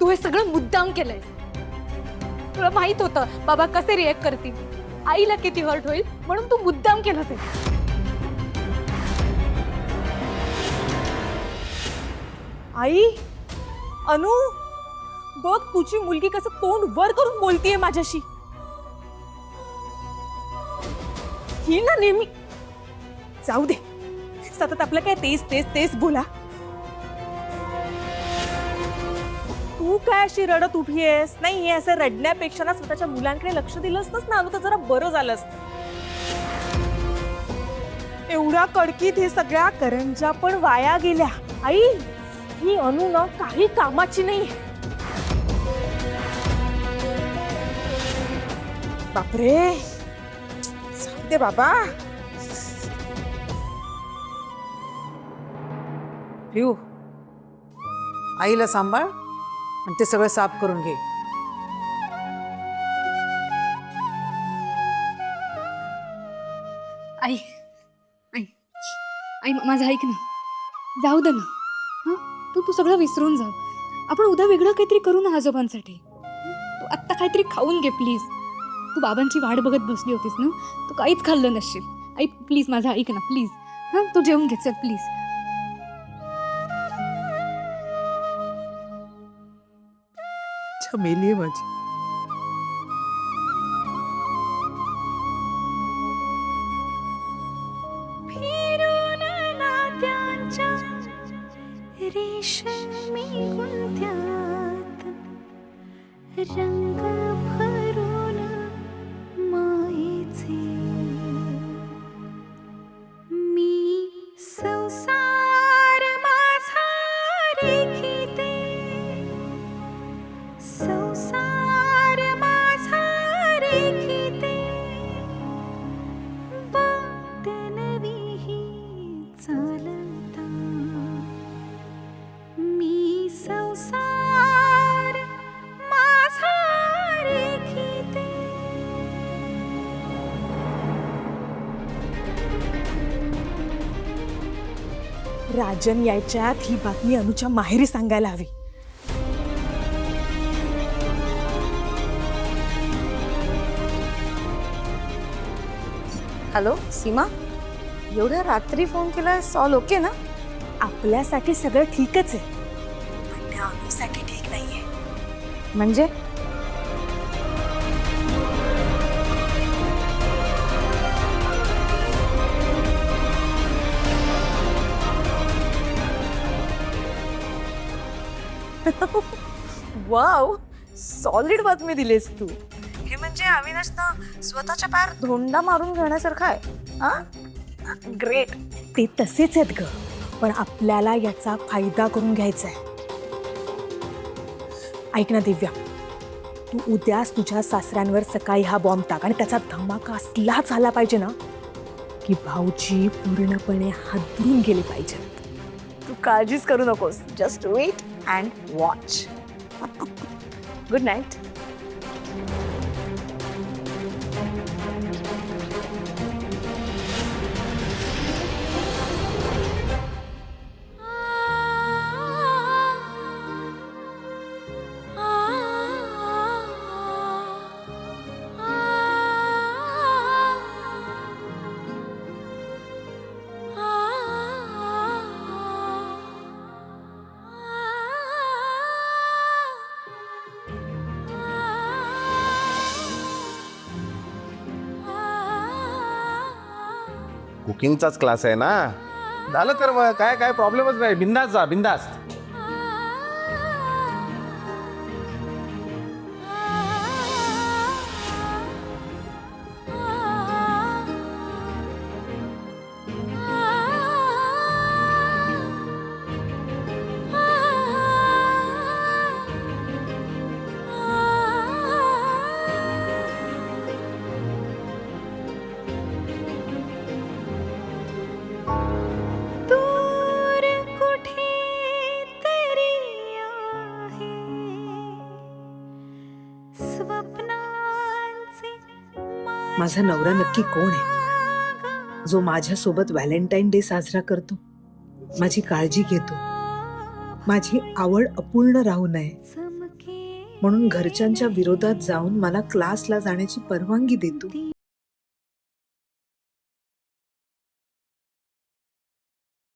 तू हे सगळं मुद्दाम केलंय. तुला माहित होतं बाबा कसे रिएक्ट करतील, आईला किती हर्ट होईल, म्हणून तू मुद्दाम केलं ते. आई, अनु, बघ तुझी मुलगी कसं तोंड वर करून बोलतीये माझ्याशी. ही ना नेहमी. जाऊ दे, सतत आपलं काय तेच तेच तेच बोला. तू काय अशी रडत उभी आहेस? नाही, हे असं रडण्यापेक्षा ना स्वतःच्या मुलांकडे लक्ष दिलं असतंस ना, तर जरा बरं झालं असतं. एवढ्या कडकीत हे सगळ्या करंजा पण वाया गेल्या. आई, ही अनु ना काही कामाची नाही. बापरे, जाऊ दे बाबा. पिऊ, आईला सांभाळ आणि ते सगळं साफ करून घे. आई आई आई माझं ऐक ना, जाऊ दे ना. हां, तू सगळं विसरून जा. आपण उद्या वेगळं काहीतरी करू ना आजोबांसाठी. तू आत्ता काहीतरी खाऊन घे प्लीज. तू बाबांची वाट बघत बसली होतीस ना, तू काहीच खाल्लं नसशील. आई प्लीज माझं ऐक ना प्लीज. हां, तू जेवून घे चल प्लीज. मेली आहे माझी. रेशमी गुंत्यात रंग भरून मायेचे मी संसार माझा रेखिते संसार माझा रेखिते वाट नवीही चालता मी संसार माझा रेखिते. राजन यायच्यात ही बातमी अनुच्या माहेरी सांगायला हवी. हॅलो सीमा, एवढ्या रात्री फोन केला, सॉल ओके ना? आपल्यासाठी सगळं ठीकच आहे, पण त्या अनुसाठी ठीक नाहीये. म्हणजे वाव, सॉलिड बातमी दिलीस तू. हे म्हणजे अविनाशनं स्वतःच्या पायावर धोंडा मारून घेण्यासारखं आहे. हा, ग्रेट. ते तसेच आहेत ग, पण आपल्याला याचा फायदा करून घ्यायचा आहे. ऐक ना दिव्या, तू उद्याच तुझ्या सासऱ्यांवर सकाळी हा बॉम्ब टाक आणि त्याचा धमाका असला झाला पाहिजे ना की भाऊजी पूर्णपणे हादरून गेले पाहिजेत. तू काळजीच करू नकोस. Just wait and watch. Good night. कुकिंगचाच क्लास आहे ना, झालं तर मग काय काय प्रॉब्लेमच नाही. बिंदास जा, बिंदास. माझा नवरा नक्की कोण आहे जो माझ्यासोबत व्हॅलेंटाईन डे साजरा करतो, माझी काळजी घेतो, माझी आवड अपूर्ण राहू नये म्हणून घरच्यांच्या विरोधात जाऊन मला क्लासला जाण्याची परवानगी देतो.